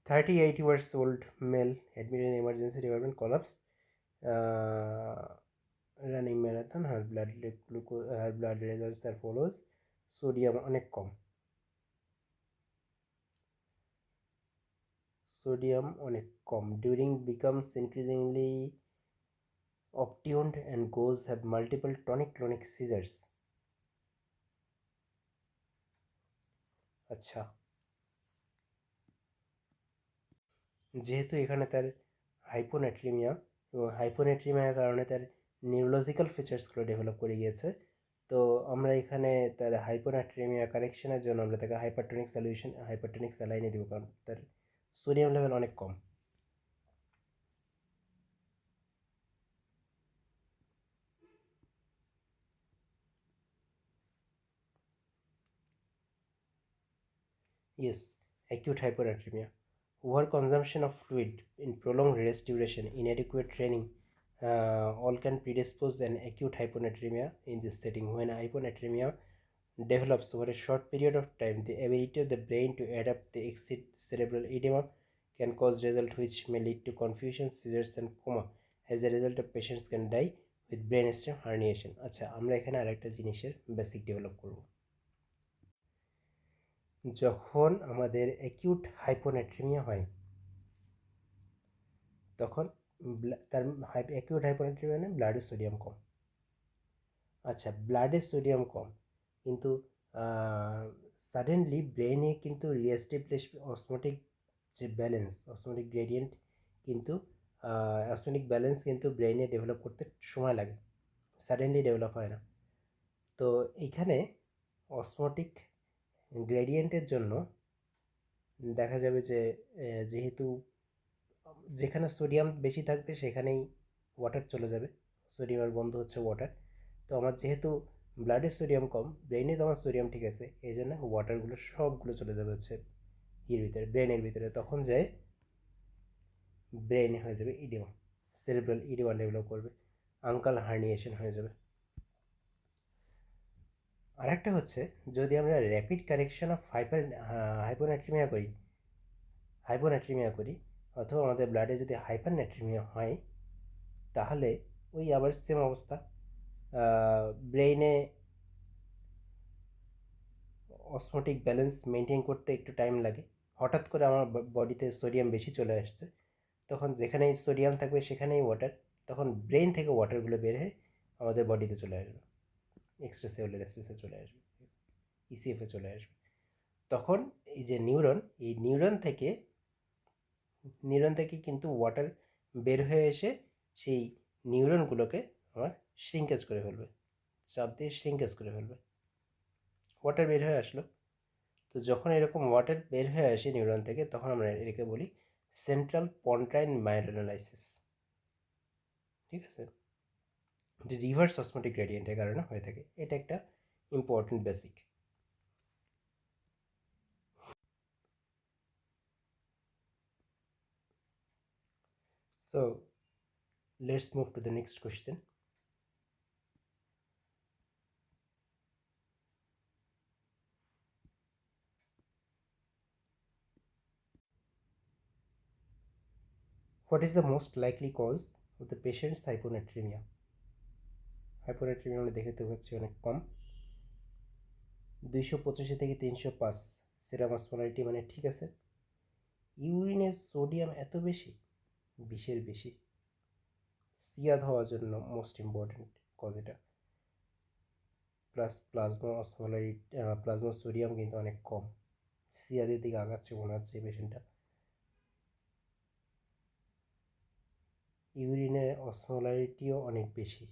38 years old male admitted in emergency department, collapse, running marathon, her blood results are follows. Sodium অনেক কম, sodium অনেক কম, during becomes increasingly obtuned and goes have multiple tonic-clonic seizures. আচ্ছা, যেহেতু এখানে তার হাইপোনাট্রিমিয়া, এবং হাইপোনাট্রিমিয়ার কারণে তার neurological ফিচার্সগুলো develop করে গিয়েছে, তো আমরা এখানে তার হাইপোনাট্রিমিয়া কারেকশনের জন্য আমরা তাকে হাইপারটনিক স্যালাইনে দেবো, কারণ তার সোডিয়াম লেভেল অনেক কম। Yes, acute hyponatremia. Overconsumption of fluid in prolonged rest duration, inadequate training, all can predispose an acute hyponatremia in this setting. When hyponatremia develops over a short period of time, the ability of the brain to adapt the exit cerebral edema can cause results which may lead to confusion, seizures and coma. As a result, of patients can die with brainstem herniation. আচ্ছা, আমরা এখানে আরেকটা জিনিসের basic develop করব। যখন আমাদের acute হাইপোনাট্রিমিয়া হয় তখন তার অ্যাকিউট হাইপোনাট্রিমিয়া মানে ব্লাডে সোডিয়াম কম। আচ্ছা, ব্লাডে সোডিয়াম কম, কিন্তু সাডেনলি ব্রেনে কিন্তু রিএস্টাবলিশ অসমোটিক যে ব্যালেন্স, অসমোটিক গ্রেডিয়েন্ট কিন্তু অসমোটিক ব্যালেন্স কিন্তু ব্রেনে ডেভেলপ করতে সময় লাগে, সাডেনলি ডেভেলপ হয় না। তো এইখানে অসমোটিক গ্রেডিয়েন্টের জন্য দেখা যাবে যে যেহেতু যেখানে সোডিয়াম বেশি থাকবে সেখানেই ওয়াটার চলে যাবে, সোডিয়াম আর বন্ধু হচ্ছে ওয়াটার। তো আমার যেহেতু ব্লাডে সোডিয়াম কম, ব্রেইনে তো আমার সোডিয়াম ঠিক আছে, এই জন্য ওয়াটারগুলো সবগুলো চলে যাবে হচ্ছে ইয়ের ভিতরে, ব্রেনের ভিতরে। তখন যায় ব্রেনে হয়ে যাবে ইডিমা, সেরিব্রাল ইডিমা ডেভেলপ করবে, আঙ্কাল হার্নিয়েশন হয়ে যাবে। আরেকটা হচ্ছে, যদি আমরা র্যাপিড কারেকশন অফ হাইপোনাট্রিমিয়া করি অথবা আমাদের ব্লাডে যদি হাইপারনাট্রিমিয়া হয়, তাহলে ওই আবার সেম অবস্থা, ব্রেইনে অসমোটিক ব্যালেন্স মেনটেন করতে একটু টাইম লাগে। হঠাৎ করে আমার বডিতে সোডিয়াম বেশি চলে আসছে, তখন যেখানেই সোডিয়াম থাকবে সেখানেই ওয়াটার, তখন ব্রেন থেকে ওয়াটারগুলো বের হয়ে আমাদের বডিতে চলে আসবে, এক্সট্রা সেলুলার স্পেসে চলে আসবে, ইসিএফে চলে আসবে। তখন এই যে নিউরন, এই নিউরন থেকে কিন্তু ওয়াটার বের হয়ে এসে সেই নিউরনগুলোকে আমার শ্রিঙ্কেজ করে ফেলবে, চাপ দিয়ে শ্রিঙ্কেজ করে ফেলবে, ওয়াটার বের হয়ে আসলো। তো যখন এরকম ওয়াটার বের হয়ে আসে নিউরন থেকে, তখন আমরা এটাকে বলি সেন্ট্রাল পন্ট্রাইন মায়োলোনাইসিস। ঠিক আছে, রিভার্স অসমোটিক গ্রেডিয়েন্টের কারণে হয়ে থাকে। এটা একটা important basic. So let's move to the next question. What is the most likely cause of the patient's hyponatremia? হাইপোনাট্রিমিয়া আমরা দেখতে পাচ্ছি অনেক কম, 285 থেকে 305 সেরাম অসমোলারিটি, মানে ঠিক আছে। ইউরিনে সোডিয়াম এত বেশি, 20-এর বেশি, সিয়াদ হওয়ার জন্য মোস্ট ইম্পর্টেন্ট কজ এটা। প্লাস প্লাজমা সোডিয়াম কিন্তু অনেক কম, সিয়াদের দিকে আগাচ্ছে মনে হচ্ছে এই পেশেন্টটা। ইউরিনের অসমোলারিটিও অনেক বেশি,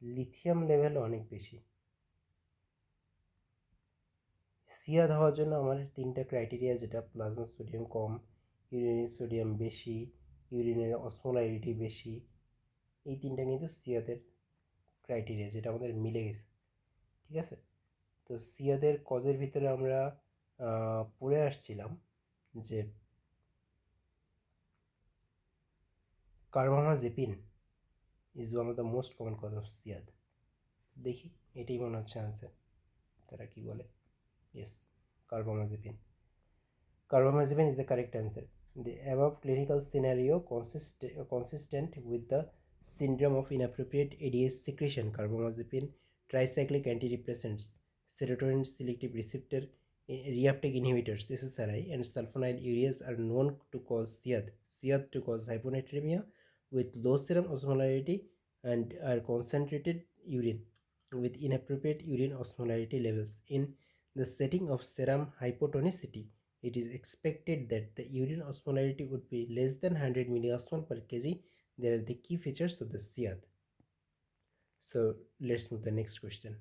লিথিয়াম লেভেলও অনেক বেশি। সিয়াদ হওয়ার জন্য আমাদের 3টা ক্রাইটেরিয়া, যেটা প্লাজমা সোডিয়াম কম, ইউরিনের সোডিয়াম বেশি, ইউরিনের অসমোলারিটি বেশি, এই 3টা কিন্তু সিয়াদের ক্রাইটেরিয়া, যেটা আমাদের মিলে গেছে। ঠিক আছে, তো সিয়াদের কজের ভিতরে আমরা পড়ে আসছিলাম যে carbamazepine is one of the most common cause of SIADH. দেখি এটাই মনে হচ্ছে আনসার, তারা কি বলে। Yes, carbamazepine. Carbamazepine is the correct answer. The above clinical scenario consistent with the syndrome of inappropriate ADH secretion. Carbamazepine, tricyclic antidepressants, serotonin selective receptor reuptake inhibitors, SSRI, and sulfonyl ureas are known to cause SIAD to cause hyponatremia with low serum osmolarity and are concentrated urine with inappropriate urine osmolarity levels. In the setting of serum hypotonicity, it is expected that the urine osmolarity would be less than 100 milliosmol per kg. They are the key features of the SIAD. So let's move to the next question.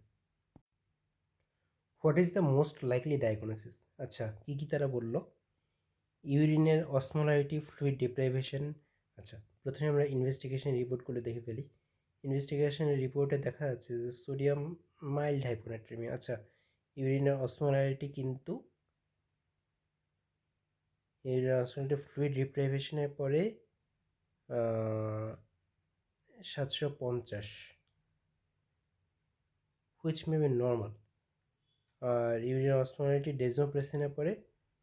What is the most likely diagnosis? আচ্ছা, কি তারা বললো? ইউরিনের osmolarity, fluid deprivation. আচ্ছা, প্রথমে আমরা investigation রিপোর্টগুলো দেখে ফেলি। ইনভেস্টিগেশনের রিপোর্টে দেখা যাচ্ছে যে সোডিয়াম মাইল্ড হাইপোনাট্রিমিয়া। আচ্ছা, ইউরিনের অসমোলারিটি কিন্তু ফ্লুইড ডিপ্রাইভেশনের পরে 750, হুইচ মে বি নর্মাল। আর ইউরিনের অসমোলারিটি ডেজমোপ্রেসিনের পরে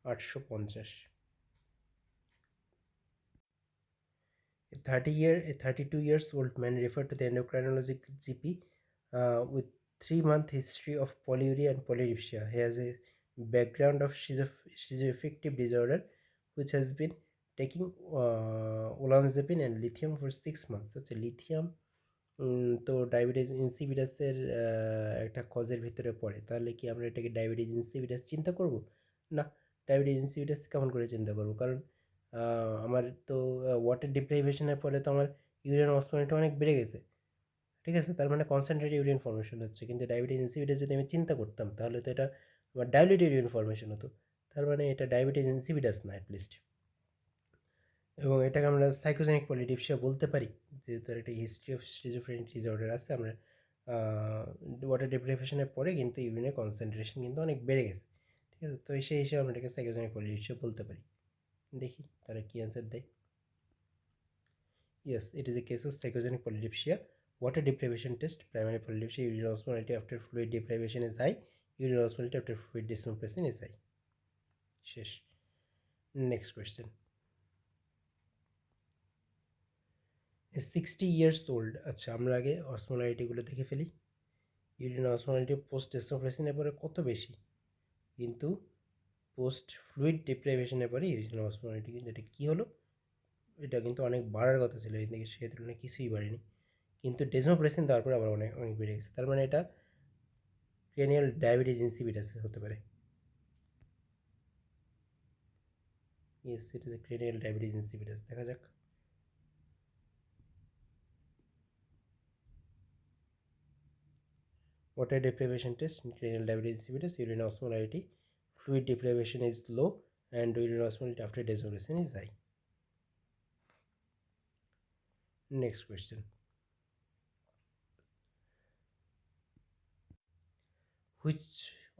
850। A 32 years old man referred to the endocrinologic GP with 3-month history of polyuria and polydipsia. He has a background of schizoaffective disorder, which has been taking olanzapine and lithium for 6 months. আচ্ছা, lithium তো diabetes ইনসিপিটাসের একটা কজের ভিতরে পড়ে, তাহলে কি আমরা এটাকে diabetes insipidus চিন্তা করব? না, ডায়াবেটিস ইনসিপিটাস কেমন করে চিন্তা করব? কারণ আমার তো ওয়াটার ডিপ্রাইভেশনের পরে তো আমার ইউরিন অসমোলারিটি অনেক বেড়ে গেছে। ঠিক আছে, তার মানে কনসেন্ট্রেটেড ইউরিন ফর্মেশন হচ্ছে। কিন্তু ডায়াবেটিস ইনসিপিটাস যদি আমি চিন্তা করতাম, তাহলে তো এটা আমার ডাইলুটেড ইউরিন ফর্মেশন হতো। তার মানে এটা ডায়াবেটিস ইনসিপিডাস না অ্যাটলিস্ট। এবং এটাকে আমরা সাইকোজেনিক পলিডিপসিয়া বলতে পারি, যেহেতু একটা হিস্ট্রি অফ স্কিজোফ্রেনিক ডিসঅর্ডার আছে। আমরা ওয়াটার ডিপ্রাইভেশনের পরে কিন্তু ইউরিনের কনসেন্ট্রেশন কিন্তু অনেক বেড়ে গেছে, ঠিক আছে? তো সেই হিসেবে আমরা এটাকে সাইকোজেনিক পলিডিপসিয়া বলতে পারি। দেখি তারা কী অ্যান্সার দেয়। Yes, it is a case of psychogenic polydipsia. Water deprivation test, primary polydipsia, urinary osmolality after fluid deprivation is high, urinary osmolality after fluid desmopressin is high. শেষ। Next question. A 60 years old, আচ্ছা আমরা আগে অসমোলারিটিগুলো দেখে ফেলি। Urinary osmolarity post ডেসমোপ্রেসিনের পরে কত বেশি, কিন্তু পোস্ট ফ্লুইড ডিপ্রাইভেশনের পরে ইউরিনারি অসমোলারিটি কিন্তু এটা কী হলো, এটা কিন্তু অনেক বাড়ার কথা ছিল, এদিকে সে তুলনায় কিছুই বাড়েনি, কিন্তু ডেসমোপ্রেসিন দেওয়ার পরে আবার অনেক অনেক বেড়ে গেছে। তার মানে এটা ক্রেনিয়াল ডায়াবেটিস ইনসিপিডাস হতে পারে। Yes, it is A cranial diabetes insipidus. দেখা যাক। Water deprivation test in cranial diabetes insipidus, urinary osmolality, fluid deprivation is low and urinary osmolality after desmopressin is high. Next question. Which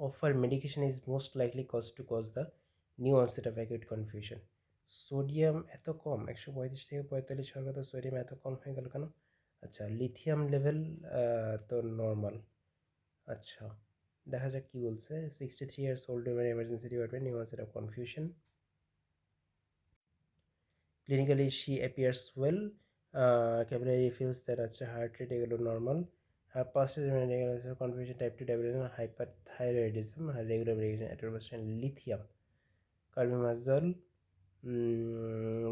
of our medication is most likely to cause the new onset of acute confusion? Sodium এত কম, 135 থেকে 45 হওয়ার কথা, sodium এত কম হয়ে গেল কেন? আচ্ছা, lithium level তো নর্মাল। আচ্ছা, দেখা যাক কি বলছে। 63 years old women emergency department, new onset of confusion. Clinically she appears well, capillary fills that আচ্ছা, heart rate এগুলো normal. past confusion, type 2 diabetes, hyperthyroidism, regular variation, atorvastatin, lithium, carbimazole,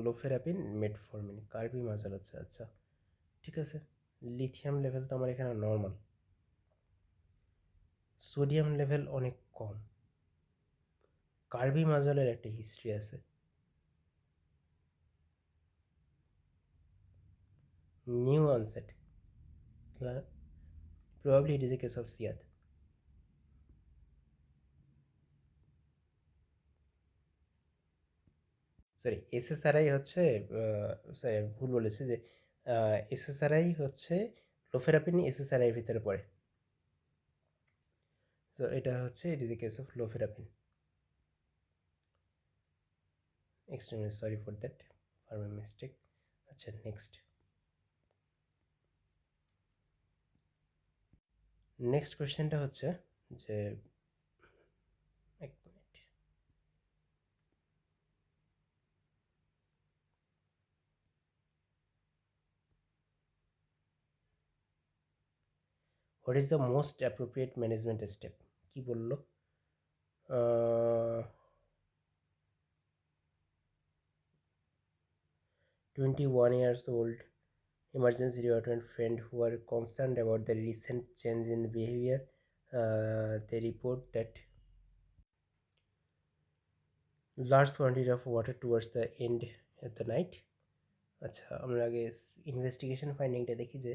lofepramine, metformin, carbimazole. আচ্ছা আচ্ছা, ঠিক আছে। Lithium level তো আমার এখানে normal, sodium level অনেক কম, কার্বিমাজলের একটা হিস্ট্রি আছে, new onset, probably it is a case of Siyad. Sorry, SSRI হচ্ছে, সরি আমি ভুল বলেছি, যে এসএসআরআই হচ্ছে লোফেরাপিন এসএসআরআইয়ের ভিতরে পড়ে। তো এটা হচ্ছে it is a case of lofepramine. Extremely sorry for that, for my mistake. আচ্ছা, নেক্সট কোয়েশ্চেনটা হচ্ছে যে, এক minute, what is the most appropriate management step? কি বললো? 21 years old emergency department friend who are concerned about the recent change in behavior. They report that large quantity of water towards the end of the night. আচ্ছা, আমরা আগে investigation ফাইন্ডিংটা দেখি, যে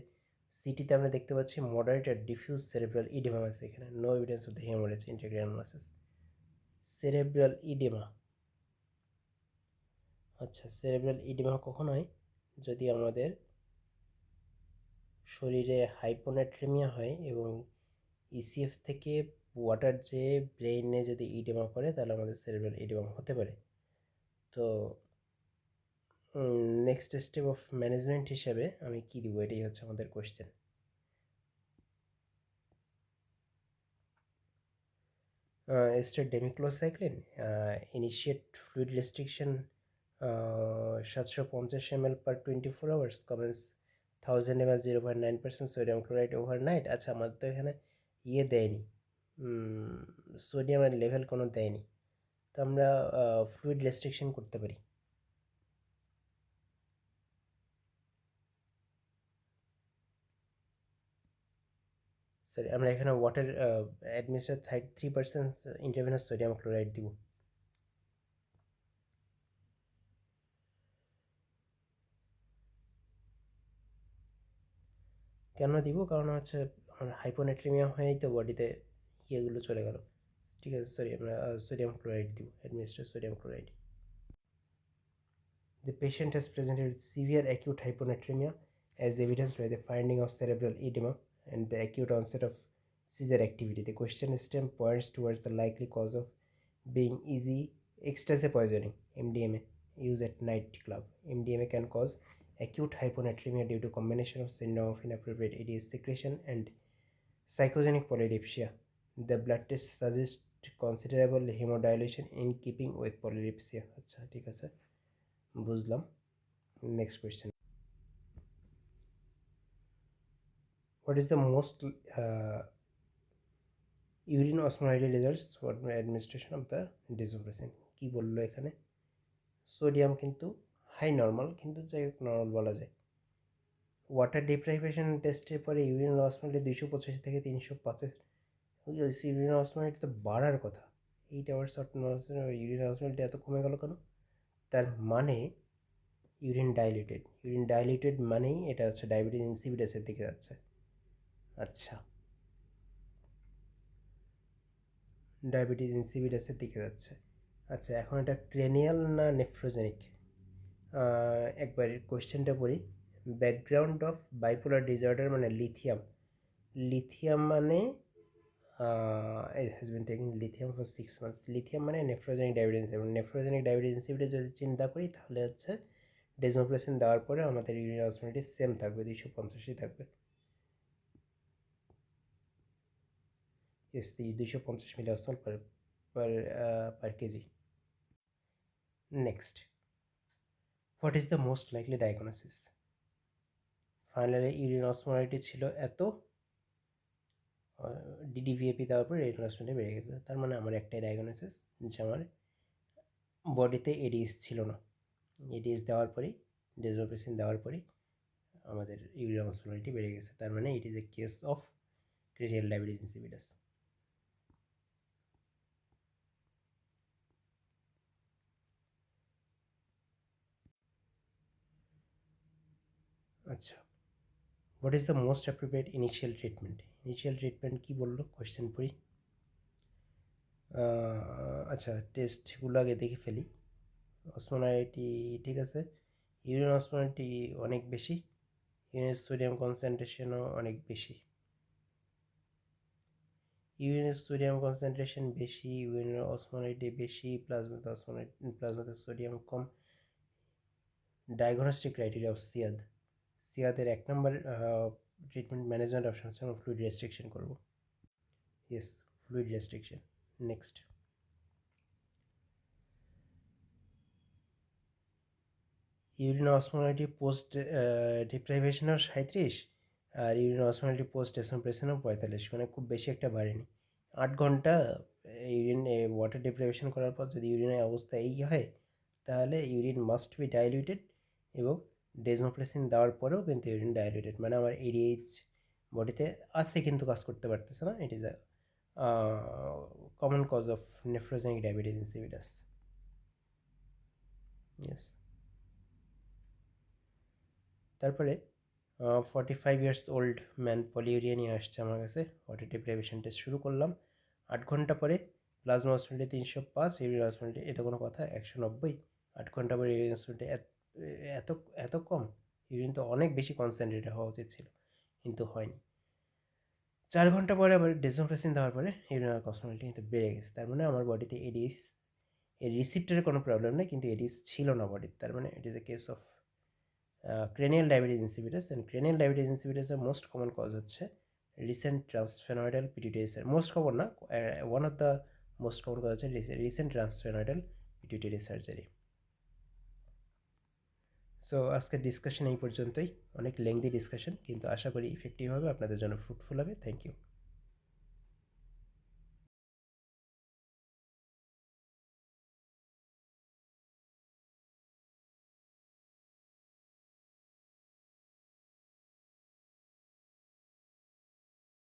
সিটিতে আমরা দেখতে পাচ্ছি মডারেট আর ডিফিউজ সেরেব্রাল ইডেমা আছে, এখানে no evidence of the haemorrhage ইন্টারগ্রানুলোসিস। সেরেব্রাল ইডেমা, আচ্ছা, সেরেব্রাল ইডেমা কখন হয়? যদি আমাদের শরীরে হাইপোনাট্রেমিয়া হয় এবং ইসিএফ থেকে ওয়াটার যে ব্রেইনে যদি ইডেমা করে, তাহলে আমাদের সেরেব্রাল ইডেমা হতে পারে। তো নেক্সট স্টেপ অফ ম্যানেজমেন্ট হিসাবে আমি কী দিব, এটাই হচ্ছে আমাদের question. Start demeclocycline, initiate fluid restriction 750 ml per 24 hours, commence 1000 ml 0.9% sodium chloride overnight. আচ্ছা, আমাদের তো এখানে ইয়ে দেয়নি, সোডিয়ামের লেভেল কোনো দেয়নি, তো আমরা ফ্লুইড রেস্ট্রিকশন করতে পারি। সরি, আমরা এখানে water administer 3% intravenous sodium chloride দিব। কেন দিব? কারণ হচ্ছে হাইপোনেট্রিমিয়া হয়েই তো বডিতে ইয়েগুলো চলে গেল, ঠিক আছে, সরি আমরা সোডিয়াম ক্লোরাইড দিব, administer sodium chloride. The patient has presented with severe acute hyponatremia as evidenced by the finding of cerebral edema and the acute onset of seizure activity. The question stem points towards the likely cause of being easy ecstasy poisoning, MDMA, used at night club. MDMA can cause acute hyponatremia due to combination of syndrome of inappropriate ADS secretion and psychogenic polydipsia. The blood test suggests considerable hemodilution in keeping with polydipsia. আচ্ছা ঠিক আছে, বুঝলাম। Next question, what is the most urine osmolality results for administration of the desmopressin? কী বললো এখানে? Sodium কিন্তু high normal, কিন্তু যাই হোক নর্মাল বলা যায়। ওয়াটার ডিপ্রাইভেশন টেস্টের পরে ইউরিন অসমোলাইটি 285 থেকে 305, ইউরিন অসমোলাইটি তো বাড়ার কথা, 8 আওয়ার্স ইউরিন অসমোলাইটি এত কমে গেল কেন? তার মানে ইউরিন ডাইলিউটেড মানেই এটা হচ্ছে ডায়াবেটিস ইনসিপিডাসের দিকে যাচ্ছে। আচ্ছা, ডায়াবেটিস ইনসিপিডাসের দিকে যাচ্ছে। আচ্ছা, এখন এটা ক্রেনিয়াল না নেফ্রোজেনিক? একবার কোয়েশ্চেনটা পড়ি। ব্যাকগ্রাউন্ড অফ বাইপোলার ডিসঅর্ডার মানে লিথিয়াম মানে it has been taking lithium for 6 months. Lithium মানে নেফ্রোজেনিক ডায়াবেটিস, এবং নেফ্রোজেনিক ডায়াবেটিস ইনসিপিডাস যদি চিন্তা করি তাহলে হচ্ছে ডেজমোপ্রেসিন দেওয়ার পরে আমাদের ইউরিন অসমোলাইটি সেম থাকবে, 250ই থাকবে। এস 250 milli osmol per KG. Next, what is the most likely diagnosis? Finally urine osmolality ছিল এত, ডিডিভিএপি দেওয়ার পরে ইউরিন অসমোলাইটি বেড়ে গেছে, তার মানে আমার একটাই ডায়াগনোসিস যে আমার বডিতে এডিএস ছিল না। এডিএস দেওয়ার পরেই, ডেজোপ্রেসিন দেওয়ার পরেই আমাদের ইউরিন অসমোলাইটি বেড়ে গেছে, তার মানে it is a case of cranial diabetes insipidus. আচ্ছা, what is the most appropriate initial treatment? Initial treatment কী বললো, কোয়েশ্চেন পড়ি। আচ্ছা, টেস্টগুলো আগে দেখে ফেলি। অসমোলাইটি ঠিক আছে, ইউরিন অসমোলাইটি অনেক বেশি, ইউরিনের সোডিয়াম কনসেন্ট্রেশনও অনেক বেশি। ইউরিনের সোডিয়াম কনসেন্ট্রেশন বেশি, ইউরিনের অসমোলাইটি বেশি, প্লাজমাতে সোডিয়াম কম। ডায়াগনস্টিক ক্রাইটেরিয়া অফ সিয়াদের 1 নম্বর ট্রিটমেন্ট ম্যানেজমেন্ট অপশন হচ্ছে আমরা ফ্লুইড রেস্ট্রিকশন করবো। Yes, fluid restriction. Next, urine osmolality post ডিপ্রাইভেশনও 37, আর ইউরিন অসমোলাইটি পোস্ট ডেসমোপ্রেশনও 45, মানে খুব বেশি একটা বাড়েনি। 8 ঘন্টা ইউরিন ওয়াটার ডিপ্রাইভেশন করার পর যদি ইউরিনের অবস্থা এই হয়, তাহলে ইউরিন মাস্ট বি ডাইলিউটেড, এবং ডেসমোপ্রেসিন দেওয়ার পরেও কিন্তু ইউরিন ডাইলিউটেড, মানে আমার এডিএইচ বডিতে আছে কিন্তু কাজ করতে পারতেছে না। It is a common cause of nephrogenic diabetes insipidus. Yes. তারপরে 45 ইয়ার্স ওল্ড ম্যান পলিউরিয়া নিয়ে আসছে আমার কাছে, ওয়াটার ডিপ্রাইভেশন টেস্ট শুরু করলাম। 8 ঘন্টা পরে প্লাজমা অসমোলাইটি 305, ইউরিন অসমোলাইটি, এটা কোনো কথা, 190। 8 ঘন্টা পরে ইউরিন অসমোলাইটি এত এত কম, ইউরিন তো অনেক বেশি কনসেন্ট্রেটেড হওয়া উচিত ছিল, কিন্তু হয়নি। 4 ঘন্টা পরে আবার ডেসমোপ্রেসিন দেওয়ার পরে ইউরিন অসমোলাইটি কিন্তু বেড়ে গেছে, তার মানে আমার বডিতে এডিএস এর রিসিপ্টারের কোনো প্রবলেম নেই, কিন্তু এডিএস ছিল না বডিতে, তার মানে it is a case of cranial diabetes insipidus, and cranial diabetes insipidus এর মোস্ট কমন কজ হচ্ছে recent transsphenoidal pituitary, most common না, one of the most common cause হচ্ছে recent transsphenoidal pituitary surgery. So আজকের discussion এই পর্যন্তই, অনেক lengthy discussion, কিন্তু আশা করি ইফেক্টিভ হবে, আপনাদের জন্য ফ্রুটফুল হবে। Thank you.